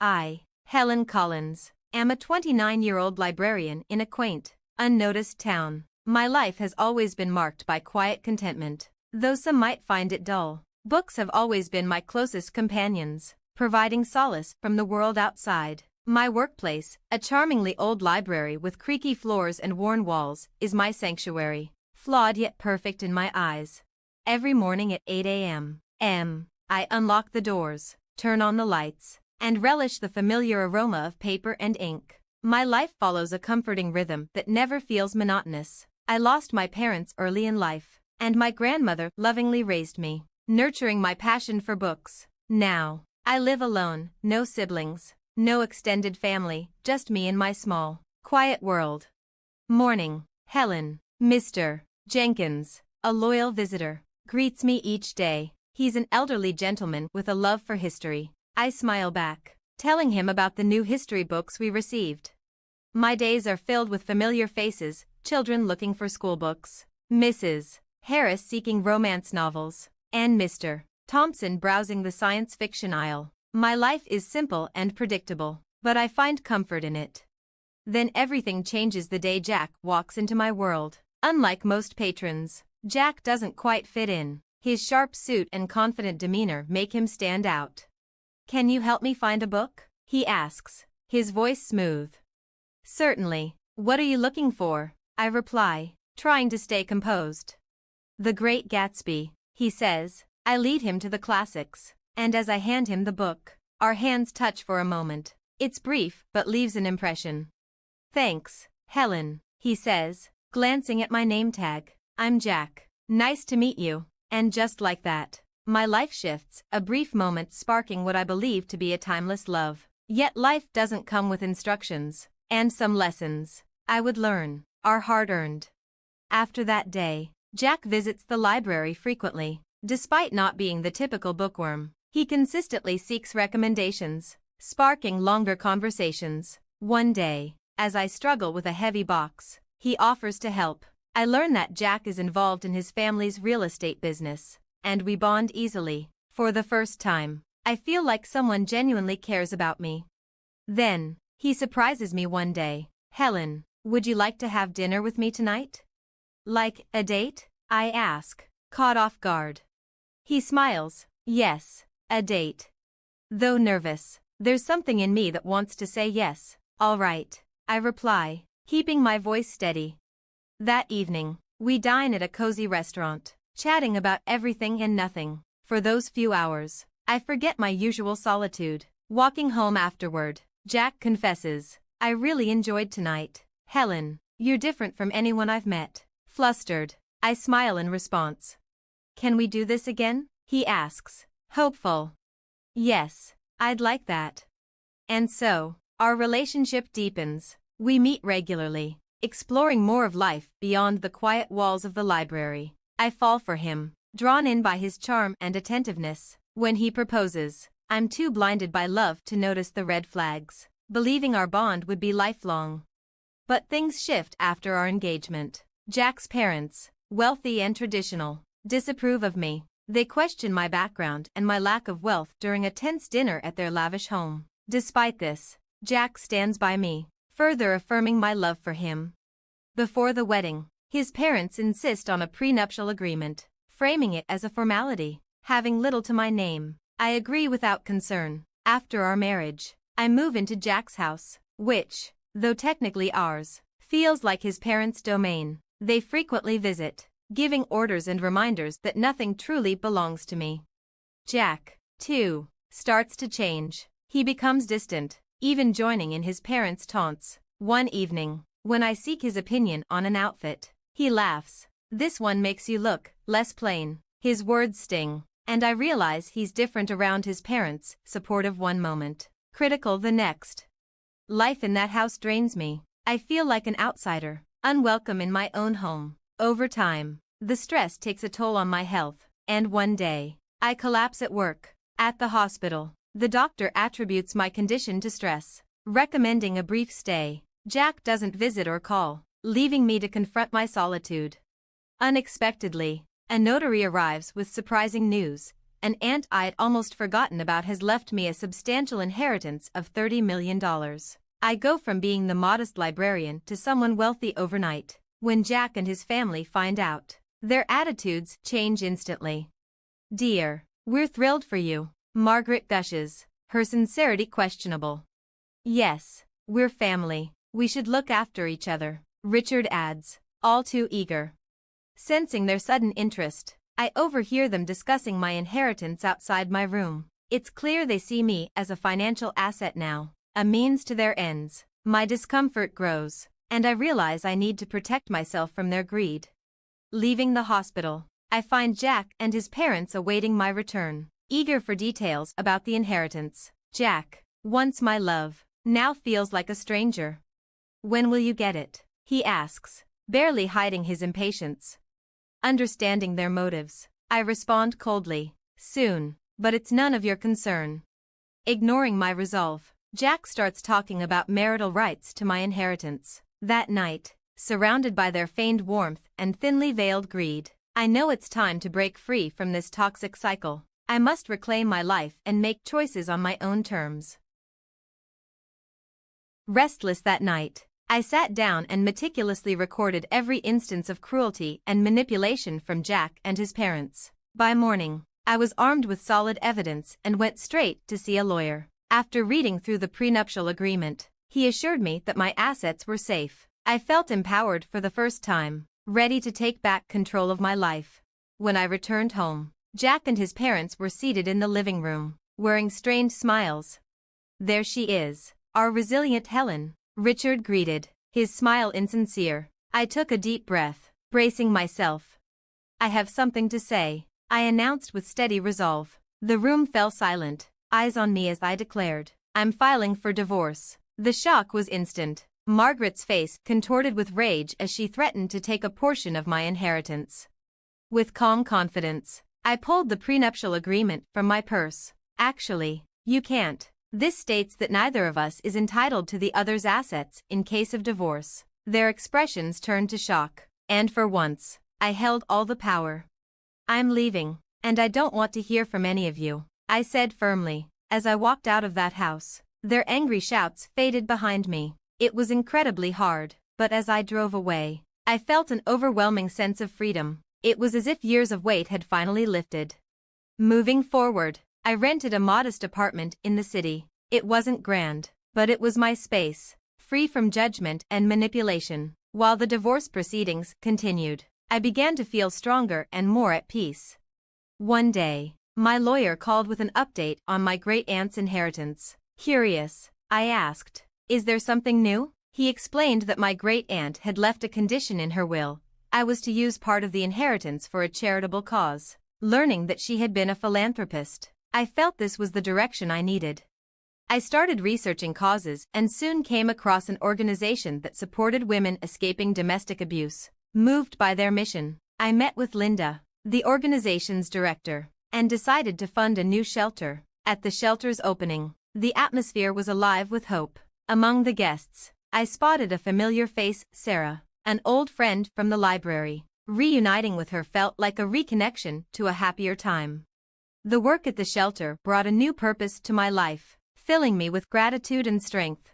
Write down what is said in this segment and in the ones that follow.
I, Helen Collins, am a 29-year-old librarian in a quaint, unnoticed town. My life has always been marked by quiet contentment, though some might find it dull. Books have always been my closest companions, providing solace from the world outside. My workplace, a charmingly old library with creaky floors and worn walls, is my sanctuary, flawed yet perfect in my eyes. Every morning at 8 a.m., I unlock the doors, turn on the lights, and relish the familiar aroma of paper and ink. My life follows a comforting rhythm that never feels monotonous. I lost my parents early in life, and my grandmother lovingly raised me, nurturing my passion for books. Now, I live alone, no siblings, no extended family, just me and my small, quiet world. Morning, Helen. Mr. Jenkins, a loyal visitor, greets me each day. He's an elderly gentleman with a love for history. I smile back, telling him about the new history books we received. My days are filled with familiar faces, children looking for school books, Mrs. Harris seeking romance novels, and Mr. Thompson browsing the science fiction aisle. My life is simple and predictable, but I find comfort in it. Then everything changes the day Jack walks into my world. Unlike most patrons, Jack doesn't quite fit in. His sharp suit and confident demeanor make him stand out. "Can you help me find a book?" he asks, his voice smooth. "Certainly. What are you looking for?" I reply, trying to stay composed. "The Great Gatsby," he says. I lead him to the classics, and as I hand him the book, our hands touch for a moment. It's brief but leaves an impression. "Thanks, Helen," he says, glancing at my name tag. "I'm Jack. Nice to meet you." And just like that, my life shifts, a brief moment sparking what I believe to be a timeless love. Yet life doesn't come with instructions, and some lessons I would learn are hard-earned. After that day, Jack visits the library frequently. Despite not being the typical bookworm, he consistently seeks recommendations, sparking longer conversations. One day, as I struggle with a heavy box, he offers to help. I learn that Jack is involved in his family's real estate business, and we bond easily. For the first time, I feel like someone genuinely cares about me. Then, he surprises me one day. "Helen, would you like to have dinner with me tonight?" "Like a date?" I ask, caught off guard. He smiles. "Yes, a date." Though nervous, there's something in me that wants to say yes. "All right," I reply, keeping my voice steady. That evening, we dine at a cozy restaurant, chatting about everything and nothing. For those few hours, I forget my usual solitude. Walking home afterward, Jack confesses, "I really enjoyed tonight. Helen, you're different from anyone I've met." Flustered, I smile in response. "Can we do this again?" he asks, hopeful. "Yes, I'd like that." And so, our relationship deepens. We meet regularly, exploring more of life beyond the quiet walls of the library. I fall for him, drawn in by his charm and attentiveness. When he proposes, I'm too blinded by love to notice the red flags, believing our bond would be lifelong. But things shift after our engagement. Jack's parents, wealthy and traditional, disapprove of me. They question my background and my lack of wealth during a tense dinner at their lavish home. Despite this, Jack stands by me, further affirming my love for him. Before the wedding, his parents insist on a prenuptial agreement, framing it as a formality, having little to my name. I agree without concern. After our marriage, I move into Jack's house, which, though technically ours, feels like his parents' domain. They frequently visit, giving orders and reminders that nothing truly belongs to me. Jack, too, starts to change. He becomes distant, even joining in his parents' taunts. One evening, when I seek his opinion on an outfit, he laughs. "This one makes you look less plain." His words sting, and I realize he's different around his parents, supportive one moment, critical the next. Life in that house drains me. I feel like an outsider, unwelcome in my own home. Over time, the stress takes a toll on my health, and one day, I collapse at work. At the hospital, the doctor attributes my condition to stress, recommending a brief stay. Jack doesn't visit or call, leaving me to confront my solitude. Unexpectedly, a notary arrives with surprising news, An aunt I'd almost forgotten about has left me a substantial inheritance of $30 million. I go from being the modest librarian to someone wealthy overnight. When Jack and his family find out, their attitudes change instantly. "Dear, we're thrilled for you," Margaret gushes, her sincerity questionable. "Yes, we're family. We should look after each other," Richard adds, all too eager. Sensing their sudden interest, I overhear them discussing my inheritance outside my room. It's clear they see me as a financial asset now, a means to their ends. My discomfort grows, and I realize I need to protect myself from their greed. Leaving the hospital, I find Jack and his parents awaiting my return, eager for details about the inheritance. Jack, once my love, now feels like a stranger. "When will you get it?" he asks, barely hiding his impatience. Understanding their motives, I respond coldly, "Soon, but it's none of your concern." Ignoring my resolve, Jack starts talking about marital rights to my inheritance. That night, surrounded by their feigned warmth and thinly veiled greed, I know it's time to break free from this toxic cycle. I must reclaim my life and make choices on my own terms. Restless that night, I sat down and meticulously recorded every instance of cruelty and manipulation from Jack and his parents. By morning, I was armed with solid evidence and went straight to see a lawyer. After reading through the prenuptial agreement, he assured me that my assets were safe. I felt empowered for the first time, ready to take back control of my life. When I returned home, Jack and his parents were seated in the living room, wearing strained smiles. "There she is, our resilient Helen," Richard greeted, his smile insincere. I took a deep breath, bracing myself. "I have something to say," I announced with steady resolve. The room fell silent, eyes on me as I declared, "I'm filing for divorce." The shock was instant. Margaret's face contorted with rage as she threatened to take a portion of my inheritance. With calm confidence, I pulled the prenuptial agreement from my purse. "Actually, you can't. This states that neither of us is entitled to the other's assets in case of divorce." Their expressions turned to shock, and for once, I held all the power. "I'm leaving, and I don't want to hear from any of you," I said firmly, as I walked out of that house. Their angry shouts faded behind me. It was incredibly hard, but as I drove away, I felt an overwhelming sense of freedom. It was as if years of weight had finally lifted. Moving forward, I rented a modest apartment in the city. It wasn't grand, but it was my space, free from judgment and manipulation. While the divorce proceedings continued, I began to feel stronger and more at peace. One day, my lawyer called with an update on my great-aunt's inheritance. Curious, I asked, "Is there something new?" He explained that my great-aunt had left a condition in her will. I was to use part of the inheritance for a charitable cause. Learning that she had been a philanthropist, I felt this was the direction I needed. I started researching causes and soon came across an organization that supported women escaping domestic abuse. Moved by their mission, I met with Linda, the organization's director, and decided to fund a new shelter. At the shelter's opening, the atmosphere was alive with hope. Among the guests, I spotted a familiar face, Sarah, an old friend from the library. Reuniting with her felt like a reconnection to a happier time. The work at the shelter brought a new purpose to my life, filling me with gratitude and strength.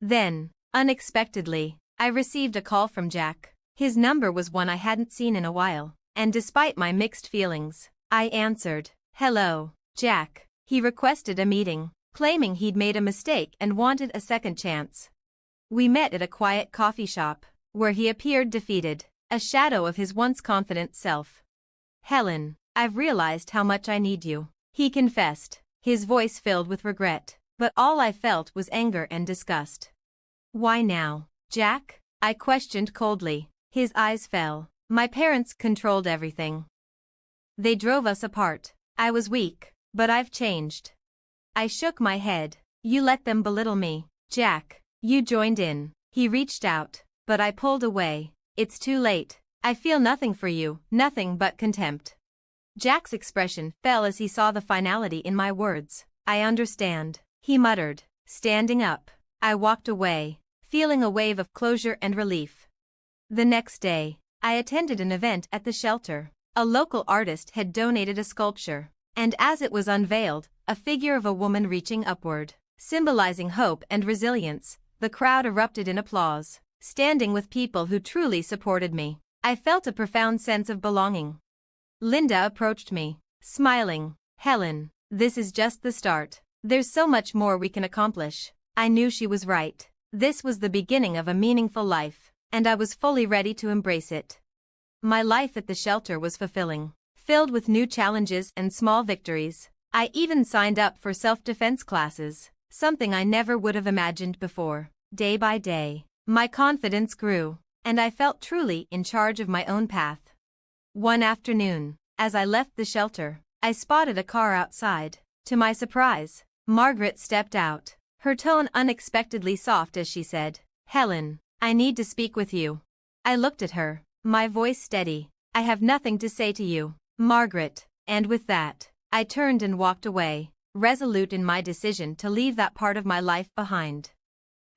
Then, unexpectedly, I received a call from Jack. His number was one I hadn't seen in a while, and despite my mixed feelings, I answered. "Hello, Jack." He requested a meeting, claiming he'd made a mistake and wanted a second chance. We met at a quiet coffee shop, where he appeared defeated, a shadow of his once confident self. "Helen, I've realized how much I need you," he confessed, his voice filled with regret, but all I felt was anger and disgust. "Why now, Jack?" I questioned coldly. His eyes fell. "My parents controlled everything. They drove us apart. I was weak, but I've changed." I shook my head. "You let them belittle me, Jack. You joined in." He reached out, but I pulled away. "It's too late. I feel nothing for you, nothing but contempt." Jack's expression fell as he saw the finality in my words. "I understand," he muttered, standing up. I walked away, feeling a wave of closure and relief. The next day, I attended an event at the shelter. A local artist had donated a sculpture. And as it was unveiled, a figure of a woman reaching upward, symbolizing hope and resilience, the crowd erupted in applause. Standing with people who truly supported me, I felt a profound sense of belonging. Linda approached me, smiling. "Helen, this is just the start. There's so much more we can accomplish." I knew she was right. This was the beginning of a meaningful life, and I was fully ready to embrace it. My life at the shelter was fulfilling, filled with new challenges and small victories. I even signed up for self-defense classes, something I never would have imagined before. Day by day, my confidence grew, and I felt truly in charge of my own path. One afternoon, as I left the shelter, I spotted a car outside. To my surprise, Margaret stepped out, her tone unexpectedly soft as she said, "Helen, I need to speak with you." I looked at her, my voice steady. "I have nothing to say to you, Margaret," and with that, I turned and walked away, resolute in my decision to leave that part of my life behind.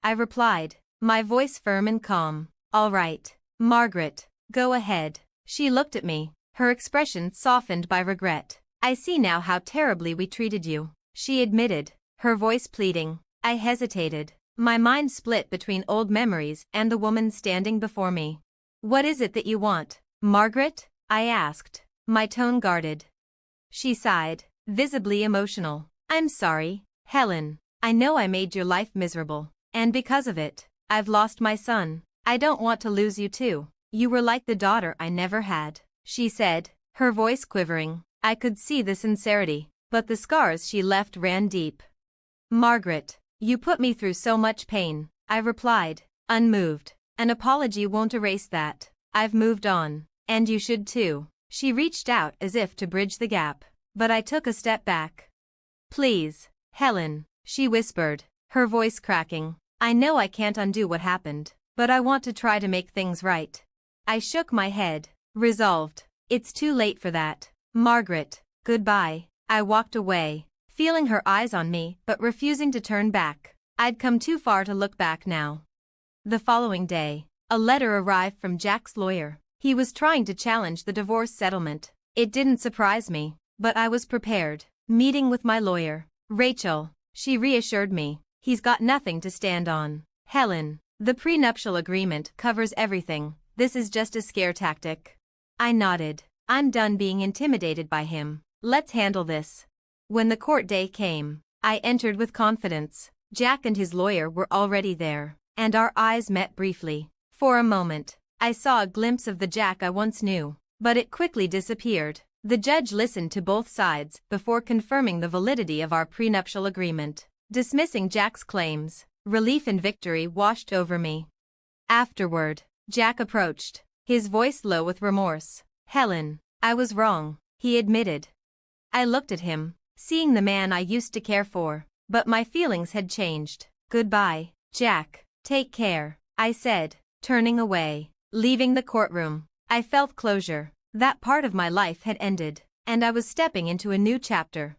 I replied, my voice firm and calm, "All right, Margaret, go ahead." She looked at me, her expression softened by regret. "I see now how terribly we treated you," she admitted, her voice pleading. I hesitated, my mind split between old memories and the woman standing before me. "What is it that you want, Margaret?" I asked, my tone guarded. She sighed, visibly emotional. "I'm sorry, Helen. I know I made your life miserable, and because of it, I've lost my son. I don't want to lose you too. You were like the daughter I never had," she said, her voice quivering. I could see the sincerity, but the scars she left ran deep. "Margaret, you put me through so much pain," I replied, unmoved. "An apology won't erase that. I've moved on, and you should too." She reached out as if to bridge the gap, but I took a step back. "Please, Helen," she whispered, her voice cracking. "I know I can't undo what happened, but I want to try to make things right." I shook my head, resolved. "It's too late for that, Margaret. Goodbye." I walked away, feeling her eyes on me but refusing to turn back. I'd come too far to look back now. The following day, a letter arrived from Jack's lawyer. He was trying to challenge the divorce settlement. It didn't surprise me, but I was prepared. Meeting with my lawyer, Rachel, she reassured me. "He's got nothing to stand on, Helen. The prenuptial agreement covers everything. This is just a scare tactic." I nodded. "I'm done being intimidated by him. Let's handle this." When the court day came, I entered with confidence. Jack and his lawyer were already there, and our eyes met briefly. For a moment, I saw a glimpse of the Jack I once knew, but it quickly disappeared. The judge listened to both sides before confirming the validity of our prenuptial agreement. Dismissing Jack's claims, relief and victory washed over me. Afterward, Jack approached, his voice low with remorse. "Helen, I was wrong," he admitted. I looked at him, seeing the man I used to care for, but my feelings had changed. "Goodbye, Jack. Take care," I said, turning away. Leaving the courtroom, I felt closure. That part of my life had ended, and I was stepping into a new chapter.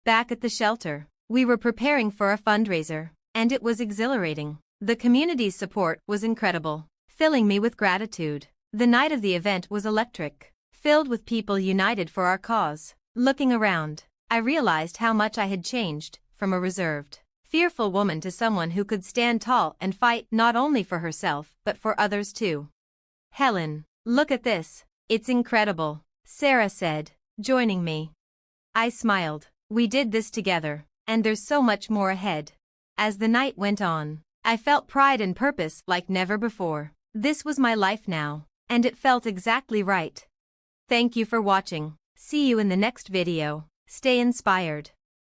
Back at the shelter, we were preparing for a fundraiser, and it was exhilarating. The community's support was incredible, filling me with gratitude. The night of the event was electric, filled with people united for our cause. Looking around, I realized how much I had changed, from a reserved, fearful woman to someone who could stand tall and fight not only for herself but for others too. "Helen, look at this. It's incredible," Sarah said, joining me. I smiled. We did this together, and there's so much more ahead. As the night went on, I felt pride and purpose like never before. This was my life now, and it felt exactly right. Thank you for watching. See you in the next video. Stay inspired.